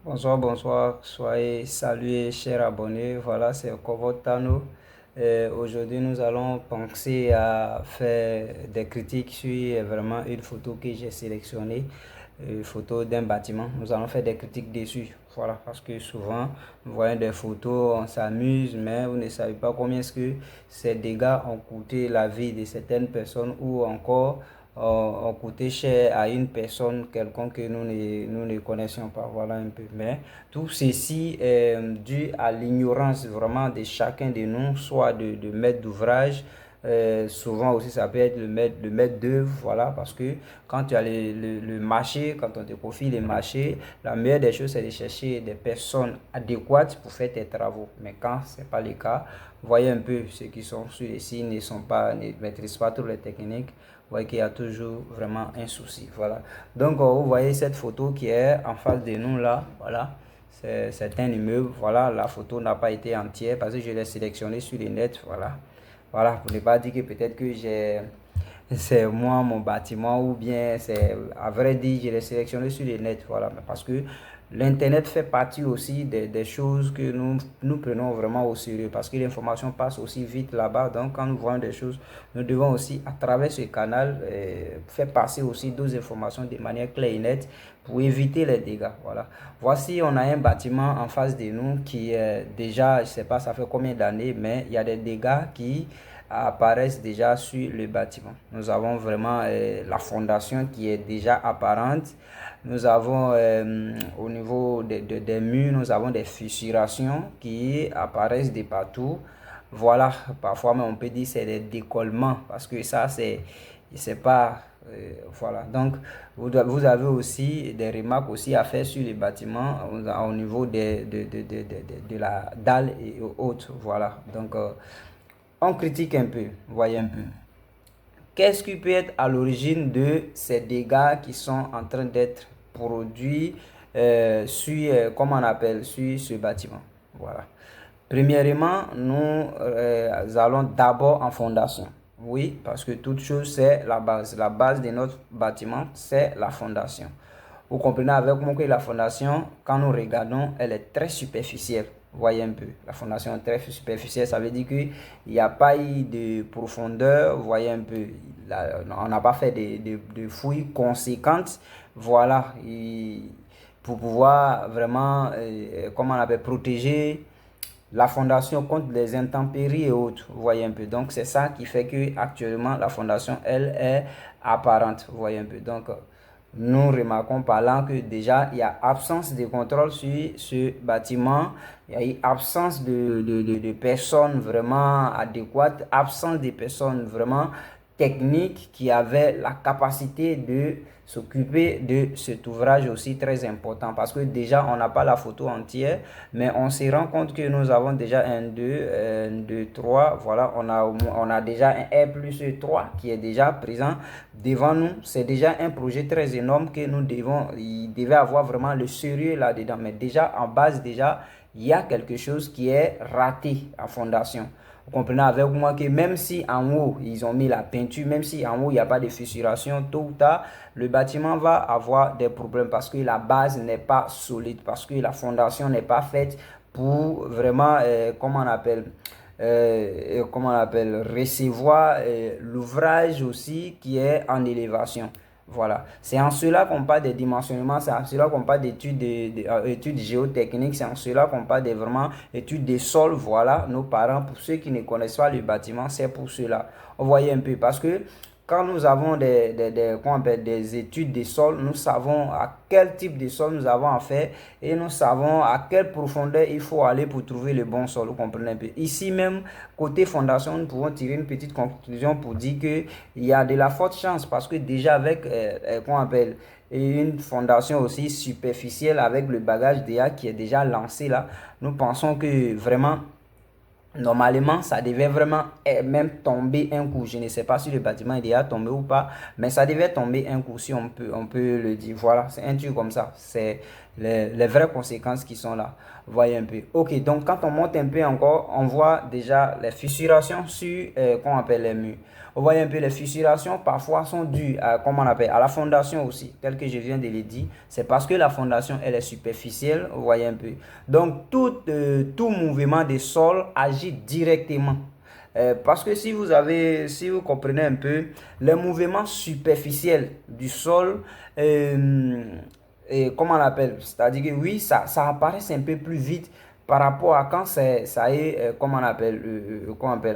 Bonsoir, bonsoir, soyez salués, chers abonnés. Voilà, c'est Kovo Tano. Aujourd'hui, nous allons penser à faire des critiques sur vraiment une photo que j'ai sélectionnée, une photo d'un bâtiment. Nous allons faire des critiques dessus. Voilà, parce que souvent, nous voyons des photos, on s'amuse, mais vous ne savez pas combien est-ce que ces dégâts ont coûté la vie de certaines personnes ou encore ont coûté cher à une personne quelconque que nous ne connaissions pas. Voilà un peu. Mais tout ceci est dû à l'ignorance vraiment de chacun de nous, soit de maître d'ouvrage. Souvent aussi ça peut être le maître d'œuvre, voilà, parce que quand tu as le marché, quand on te confie les marchés, la meilleure des choses c'est de chercher des personnes adéquates pour faire tes travaux. Mais quand ce n'est pas le cas, voyez un peu ceux qui sont sur les sites ne maîtrisent pas toutes les techniques. Vous voyez qu'il y a toujours vraiment un souci. Voilà. Donc, vous voyez cette photo qui est en face de nous là. Voilà. C'est un immeuble. Voilà. La photo n'a pas été entière parce que je l'ai sélectionnée sur le net. Voilà. Voilà. Pour ne pas dire que peut-être que c'est moi, mon bâtiment, ou bien c'est, à vrai dire, je l'ai sélectionné sur le net. Voilà. Parce que l'Internet fait partie aussi des choses que nous prenons vraiment au sérieux parce que l'information passe aussi vite là-bas. Donc, quand nous voyons des choses, nous devons aussi, à travers ce canal, faire passer aussi d'autres informations de manière claire et nette pour éviter les dégâts. Voilà. Voici, on a un bâtiment en face de nous qui est déjà, je ne sais pas ça fait combien d'années, mais il y a des dégâts qui apparaissent déjà sur le bâtiment. Nous avons vraiment la fondation qui est déjà apparente. Nous avons au niveau des murs, nous avons des fissurations qui apparaissent de partout. Voilà, parfois mais on peut dire c'est des décollements parce que ça c'est pas voilà. Donc vous avez aussi des remarques aussi à faire sur les bâtiments au niveau de la dalle et autres. Voilà. Donc on critique un peu, voyez un peu. Qu'est-ce qui peut être à l'origine de ces dégâts qui sont en train d'être produits sur, comment on appelle, sur ce bâtiment? Voilà. Premièrement, nous allons d'abord en fondation. Oui, parce que toute chose, c'est la base. La base de notre bâtiment, c'est la fondation. Vous comprenez avec moi que la fondation, quand nous regardons, elle est très superficielle. Voyez un peu, la fondation est très superficielle, ça veut dire qu'il n'y a pas eu de profondeur. Voyez un peu, on n'a pas fait de fouilles conséquentes. Voilà, et pour pouvoir vraiment, comment on appelle, protéger la fondation contre les intempéries et autres. Vous voyez un peu. Donc, c'est ça qui fait que actuellement la fondation, elle, est apparente. Vous voyez un peu. Donc, nous remarquons par là que déjà, il y a absence de contrôle sur ce bâtiment. Il y a eu absence de personnes vraiment adéquates, absence de personnes vraiment techniques qui avaient la capacité de s'occuper de cet ouvrage aussi très important parce que déjà on n'a pas la photo entière mais on se rend compte que nous avons déjà un 2 3 voilà on a déjà un R plus 3 qui est déjà présent devant nous. C'est déjà un projet très énorme que il devait avoir vraiment le sérieux là-dedans, mais déjà en base déjà il y a quelque chose qui est raté en fondation. Vous comprenez avec moi que même si en haut, ils ont mis la peinture, même si en haut, il n'y a pas de fissuration, tôt ou tard, le bâtiment va avoir des problèmes parce que la base n'est pas solide, parce que la fondation n'est pas faite pour vraiment, comment on appelle, recevoir l'ouvrage aussi qui est en élévation. Voilà. C'est en cela qu'on parle des dimensionnements, c'est en cela qu'on parle d'études géotechniques, c'est en cela qu'on parle de vraiment études des sols. Voilà, nos parents, pour ceux qui ne connaissent pas le bâtiment, c'est pour cela. On voyait un peu parce que quand nous avons des études des sols, nous savons à quel type de sol nous avons à faire et nous savons à quelle profondeur il faut aller pour trouver le bon sol. Vous comprenez un peu. Ici même, côté fondation, nous pouvons tirer une petite conclusion pour dire qu'il y a de la forte chance parce que déjà avec, une fondation aussi superficielle avec le bagage DA qui est déjà lancé là, nous pensons que vraiment Normalement, ça devait vraiment même tomber un coup. Je ne sais pas si le bâtiment est déjà tombé ou pas, mais ça devait tomber un coup, si on peut le dire. Voilà, c'est un truc comme ça. C'est les vraies conséquences qui sont là. Voyez un peu. Ok, donc quand on monte un peu encore, on voit déjà les fissurations sur, qu'on appelle les murs. Vous voyez un peu, les fissurations parfois sont dues à, comment on appelle, à la fondation aussi, tel que je viens de le dire. C'est parce que la fondation, elle est superficielle, vous voyez un peu. Donc, tout mouvement des sols agit directement. Parce que si vous comprenez un peu, les mouvements superficiels du sol, comment on appelle, c'est-à-dire que oui, ça apparaît un peu plus vite par rapport à quand ça est, comment on appelle,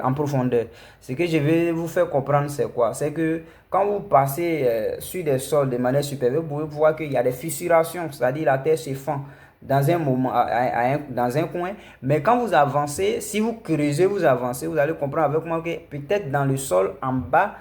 en profondeur. Ce que je vais vous faire comprendre, c'est quoi? C'est que quand vous passez sur des sols de manière supérieure, vous pouvez voir qu'il y a des fissurations, c'est-à-dire la terre se fend dans un moment, dans un coin. Mais quand vous avancez, si vous creusez, vous avancez, vous allez comprendre avec moi que peut-être dans le sol en bas,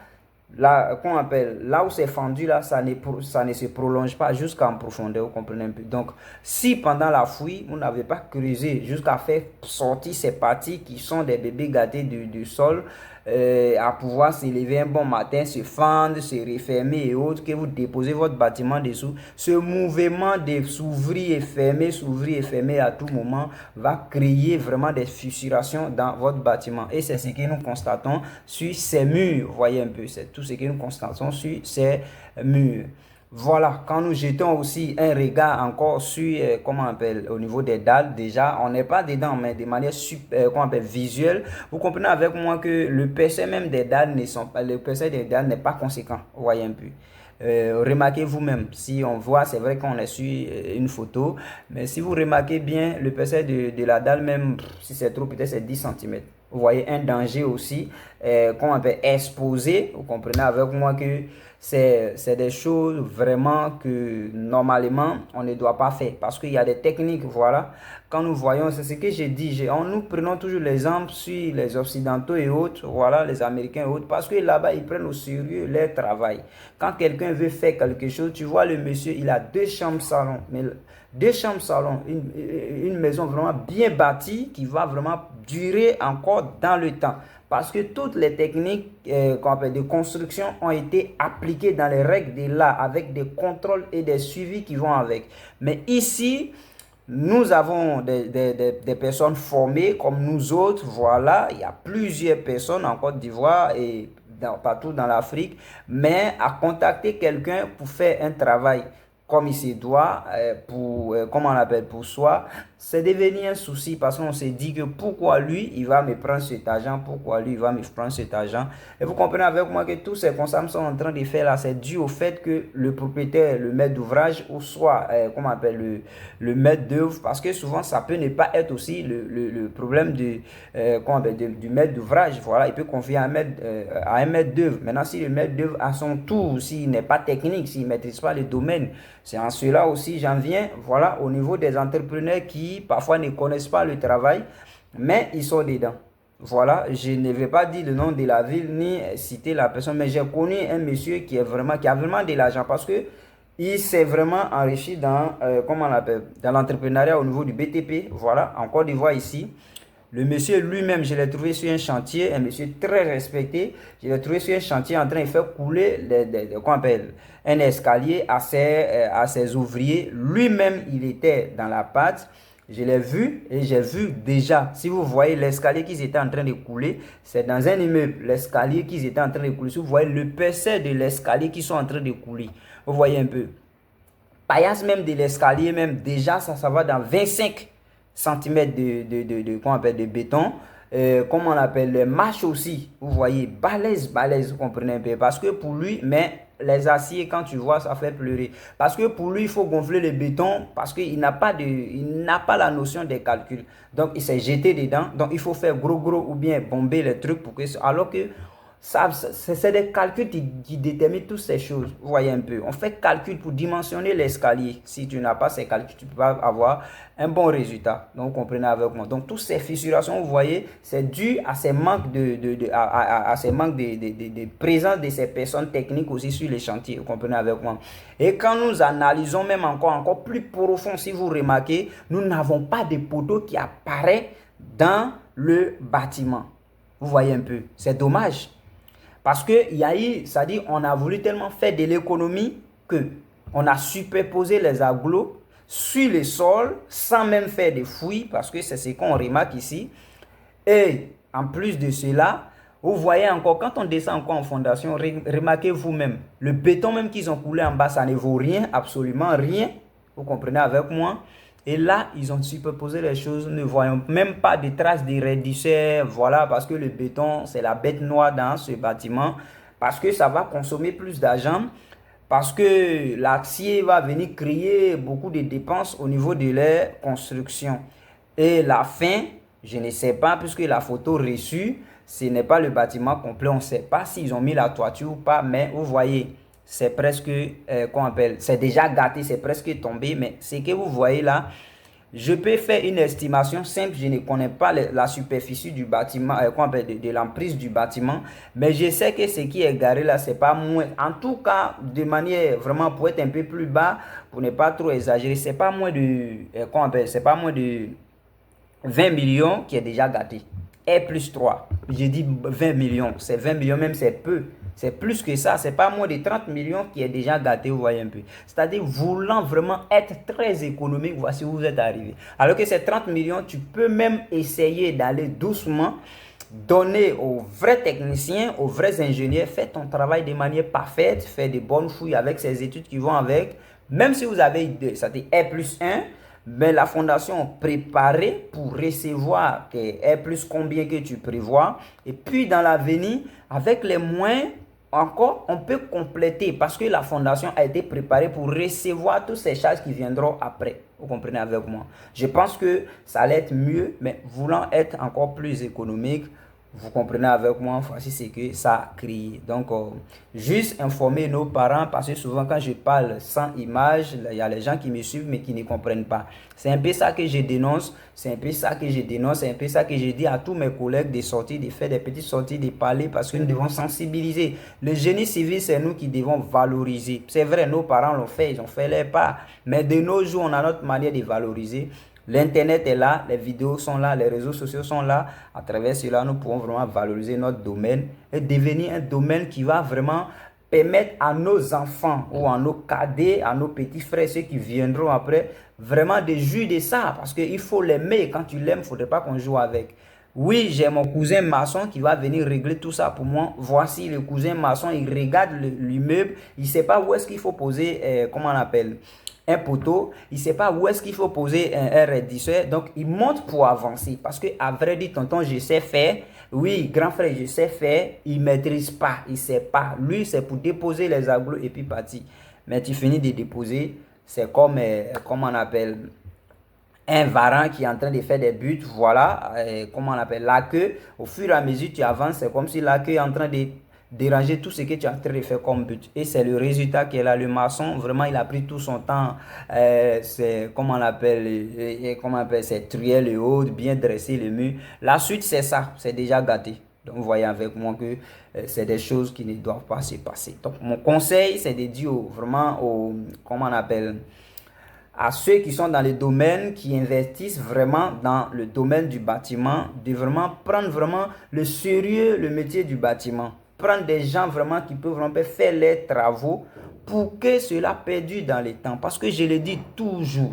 là, qu'on appelle, là où c'est fendu, là, ça ne se prolonge pas jusqu'en profondeur, vous comprenez un peu. Donc, si pendant la fouille, vous n'avez pas creusé jusqu'à faire sortir ces parties qui sont des bébés gâtés du sol, à pouvoir s'élever un bon matin, se fendre, se refermer et autres, que vous déposez votre bâtiment dessous, ce mouvement de s'ouvrir et fermer à tout moment va créer vraiment des fissurations dans votre bâtiment. Et c'est ce que nous constatons sur ces murs. Vous voyez un peu, c'est tout ce que nous constatons sur ces murs. Voilà, quand nous jetons aussi un regard encore sur, comment on appelle, au niveau des dalles, déjà, on n'est pas dedans, mais de manière comment on appelle, visuelle. Vous comprenez avec moi que le percé même des dalles le percé des dalles n'est pas conséquent. Vous voyez un peu. Remarquez vous-même, si on voit, c'est vrai qu'on est sur une photo, mais si vous remarquez bien, le percé de la dalle même, si c'est trop, peut-être c'est 10 centimètres. Vous voyez un danger aussi, qu'on appelle exposé. Vous comprenez avec moi que c'est des choses vraiment que normalement on ne doit pas faire parce qu'il y a des techniques, voilà. Quand nous voyons, c'est ce que j'ai dit, nous prenons toujours l'exemple sur les Occidentaux et autres, voilà, les Américains et autres, parce que là-bas ils prennent au sérieux leur travail. Quand quelqu'un veut faire quelque chose, tu vois le monsieur, il a 2 chambres-salon, mais 2 chambres-salon, une maison vraiment bien bâtie qui va vraiment durer encore dans le temps. Parce que toutes les techniques de construction ont été appliquées dans les règles de l'art avec des contrôles et des suivis qui vont avec. Mais ici, nous avons des personnes formées comme nous autres. Voilà, il y a plusieurs personnes en Côte d'Ivoire et partout dans l'Afrique. Mais à contacter quelqu'un pour faire un travail comme il se doit, comment on appelle, pour soi, c'est devenu un souci parce qu'on s'est dit que pourquoi lui, il va me prendre cet argent, pourquoi lui, il va me prendre cet argent. Et vous comprenez avec moi que tous ces consommateurs sont en train de faire là, c'est dû au fait que le propriétaire, le maître d'ouvrage, ou soit, comment on appelle, le maître d'œuvre, parce que souvent, ça peut ne pas être aussi le problème du maître d'ouvrage. Voilà, il peut confier à un maître d'œuvre. Maintenant, si le maître d'œuvre, à son tour, s'il n'est pas technique, s'il ne maîtrise pas le domaine, c'est en cela aussi, j'en viens, voilà, au niveau des entrepreneurs qui parfois ne connaissent pas le travail, mais ils sont dedans. Voilà, je ne vais pas dire le nom de la ville ni citer la personne, mais j'ai connu un monsieur qui a vraiment de l'argent parce que il s'est vraiment enrichi dans, comment on l'appelle, dans l'entrepreneuriat au niveau du BTP, voilà, en Côte d'Ivoire ici. Le monsieur lui-même, je l'ai trouvé sur un chantier, un monsieur très respecté. Je l'ai trouvé sur un chantier en train de faire couler qu'on appelle, un escalier à ses ouvriers. Lui-même, il était dans la pâte. Je l'ai vu et j'ai vu déjà, si vous voyez l'escalier qu'ils étaient en train de couler, c'est dans un immeuble, l'escalier qu'ils étaient en train de couler. Si vous voyez le percé de l'escalier qu'ils sont en train de couler, vous voyez un peu. Paillasse même de l'escalier, même déjà, ça va dans 25 centimètres qu'on appelle de béton. Comment on appelle les marches aussi, vous voyez, balèze, vous comprenez un peu. Parce que pour lui, mais les aciers, quand tu vois, ça fait pleurer. Parce que pour lui, il faut gonfler le béton parce qu'il n'a pas la notion des calculs. Donc, il s'est jeté dedans. Donc, il faut faire gros ou bien bomber les trucs pour que... Alors que c'est des calculs qui déterminent toutes ces choses. Vous voyez un peu. On fait calcul pour dimensionner l'escalier. Si tu n'as pas ces calculs, tu ne peux pas avoir un bon résultat. Donc, vous comprenez avec moi. Donc, toutes ces fissurations, vous voyez, c'est dû à ces manques de présence de ces personnes techniques aussi sur les chantiers. Vous comprenez avec moi. Et quand nous analysons même encore plus profond, si vous remarquez, nous n'avons pas de poteau qui apparaît dans le bâtiment. Vous voyez un peu, c'est dommage. Parce qu'il y a eu, c'est-à-dire on a voulu tellement faire de l'économie que on a superposé les agglos sur le sol sans même faire de fouilles, parce que c'est ce qu'on remarque ici. Et en plus de cela, vous voyez encore, quand on descend encore en fondation, remarquez vous-même, le béton même qu'ils ont coulé en bas, ça ne vaut rien, absolument rien. Vous comprenez avec moi? Et là, ils ont superposé les choses, ne voyons même pas de traces de raidisseurs, voilà, parce que le béton, c'est la bête noire dans ce bâtiment, parce que ça va consommer plus d'argent, parce que l'acier va venir créer beaucoup de dépenses au niveau de leur construction. Et la fin, je ne sais pas, puisque la photo reçue, ce n'est pas le bâtiment complet, on ne sait pas s'ils ont mis la toiture ou pas, mais vous voyez, c'est presque, qu'on appelle, c'est déjà gâté, c'est presque tombé, mais ce que vous voyez là, je peux faire une estimation simple, je ne connais pas la superficie du bâtiment, qu'on appelle de l'emprise du bâtiment, mais je sais que ce qui est garé là, c'est pas moins, en tout cas, de manière vraiment pour être un peu plus bas, pour ne pas trop exagérer, c'est pas moins de, qu'on appelle, c'est pas moins de 20 millions qui est déjà gâté. R plus 3. J'ai dit 20 millions. C'est 20 millions même, c'est peu. C'est plus que ça. C'est pas moins de 30 millions qui est déjà gâté, vous voyez un peu. C'est-à-dire, voulant vraiment être très économique, voici où vous êtes arrivé. Alors que ces 30 millions, tu peux même essayer d'aller doucement, donner aux vrais techniciens, aux vrais ingénieurs, faire ton travail de manière parfaite, faire des bonnes fouilles avec ces études qui vont avec. Même si vous avez, c'est-à-dire R plus 1, mais la fondation préparée pour recevoir R plus combien que tu prévois. Et puis dans l'avenir, avec les moyens, encore, on peut compléter parce que la fondation a été préparée pour recevoir toutes ces charges qui viendront après. Vous comprenez avec moi? Je pense que ça allait être mieux, mais voulant être encore plus économique, vous comprenez avec moi, voici ce que ça crée. Donc, juste informer nos parents, parce que souvent quand je parle sans image, il y a les gens qui me suivent mais qui ne comprennent pas. C'est un peu ça que je dénonce, c'est un peu ça que je dénonce, c'est un peu ça que je dis à tous mes collègues de sortir, de faire des petites sorties, de parler, parce que nous devons sensibiliser. Le génie civil, c'est nous qui devons valoriser. C'est vrai, nos parents l'ont fait, ils ont fait les pas, mais de nos jours, on a notre manière de valoriser. L'internet est là, les vidéos sont là, les réseaux sociaux sont là. À travers cela, nous pouvons vraiment valoriser notre domaine et devenir un domaine qui va vraiment permettre à nos enfants ou à nos cadets, à nos petits frères, ceux qui viendront après, vraiment de jouir de ça. Parce qu'il faut l'aimer. Quand tu l'aimes, il ne faudrait pas qu'on joue avec. Oui, j'ai mon cousin maçon qui va venir régler tout ça pour moi. Voici le cousin maçon, il regarde l'immeuble, il ne sait pas où est-ce qu'il faut poser, comment on appelle, un poteau, il ne sait pas où est-ce qu'il faut poser un raidisseur, donc il monte pour avancer. Parce que, à vrai dire, tonton, je sais faire. Oui, grand frère, je sais faire. Il ne maîtrise pas, il ne sait pas. Lui, c'est pour déposer les agglos et puis partir. Mais tu finis de déposer, c'est comme, comment on appelle, un varan qui est en train de faire des buts, voilà, comment on appelle, la queue. Au fur et à mesure que tu avances, c'est comme si la queue est en train de déranger tout ce que tu es en train de faire comme but. Et c'est le résultat qui est là. Le maçon, vraiment, il a pris tout son temps, c'est, comment on appelle, comment on appelle, c'est truelle et autres, bien dresser le mur. La suite, c'est ça, c'est déjà gâté. Donc, vous voyez avec moi que c'est des choses qui ne doivent pas se passer. Donc, mon conseil, c'est de dire vraiment comment on appelle, à ceux qui sont dans le domaine, qui investissent vraiment dans le domaine du bâtiment, de vraiment prendre vraiment le sérieux, le métier du bâtiment. Prendre des gens vraiment qui peuvent vraiment faire les travaux pour que cela perdure dans le temps. Parce que je le dis toujours,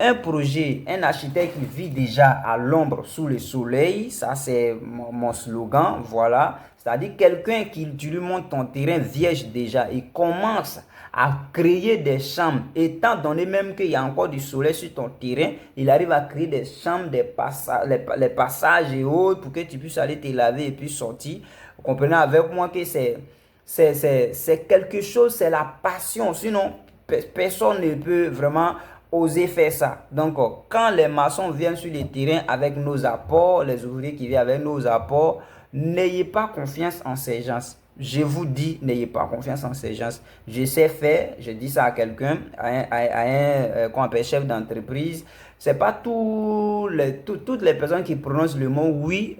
un projet, un architecte qui vit déjà à l'ombre sous le soleil, ça c'est mon slogan, voilà. C'est-à-dire quelqu'un qui, tu lui montres ton terrain vierge déjà, il commence à créer des chambres, étant donné même qu'il y a encore du soleil sur ton terrain, il arrive à créer des chambres, des passages, les passages et autres pour que tu puisses aller te laver et puis sortir. Vous comprenez avec moi que c'est quelque chose, c'est la passion, sinon personne ne peut vraiment oser faire ça. Donc, quand les maçons viennent sur le terrain avec nos apports, les ouvriers qui viennent avec nos apports, n'ayez pas confiance en ces gens. Je vous dis, n'ayez pas confiance en ces gens. Je sais faire, je dis ça à quelqu'un, qu'on appelle chef d'entreprise. C'est pas toutes les personnes qui prononcent le mot oui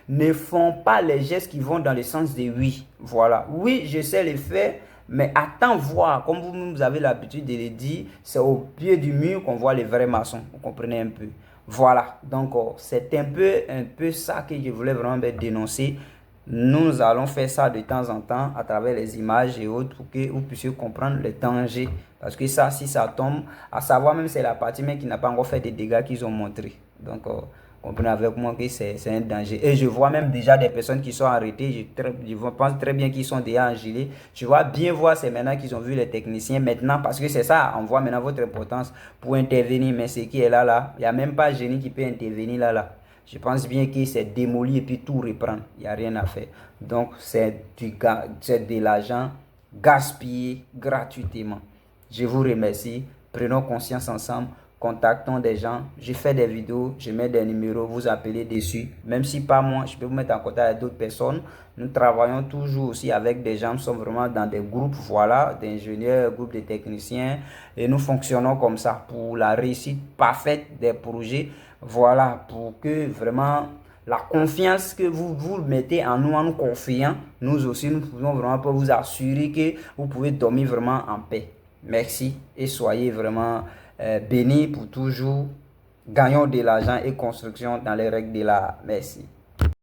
ne font pas les gestes qui vont dans le sens de oui. Voilà. Oui, je sais le faire. Mais attends voir, comme vous avez l'habitude de le dire, c'est au pied du mur qu'on voit les vrais maçons. Vous comprenez un peu. Voilà, donc c'est un peu ça que je voulais vraiment dénoncer. Nous allons faire ça de temps en temps à travers les images et autres pour que vous puissiez comprendre le danger. Parce que ça, si ça tombe, à savoir même c'est la partie même qui n'a pas encore fait des dégâts qu'ils ont montrés. Donc, comprenez avec moi que c'est un danger. Et je vois même déjà des personnes qui sont arrêtées. Je pense très bien qu'ils sont déjà en gilet. Je vois bien voir, c'est maintenant qu'ils ont vu les techniciens. Maintenant, parce que c'est ça, on voit maintenant votre importance pour intervenir. Mais ce qui est là, là, il n'y a même pas génie qui peut intervenir là, là. Je pense bien que c'est démoli et puis tout reprendre. Il n'y a rien à faire. Donc, c'est de l'argent gaspillé gratuitement. Je vous remercie. Prenons conscience ensemble. Contactons des gens. Je fais des vidéos. Je mets des numéros. Vous appelez dessus. Même si pas moi, je peux vous mettre en contact avec d'autres personnes. Nous travaillons toujours aussi avec des gens qui sont vraiment dans des groupes, voilà, d'ingénieurs, groupes de techniciens. Et nous fonctionnons comme ça pour la réussite parfaite des projets. Voilà, pour que vraiment la confiance que vous mettez en nous confiant, nous aussi, nous pouvons vraiment vous assurer que vous pouvez dormir vraiment en paix. Merci et soyez vraiment bénis pour toujours. Gagnons de l'argent et construction dans les règles de l'art. Merci.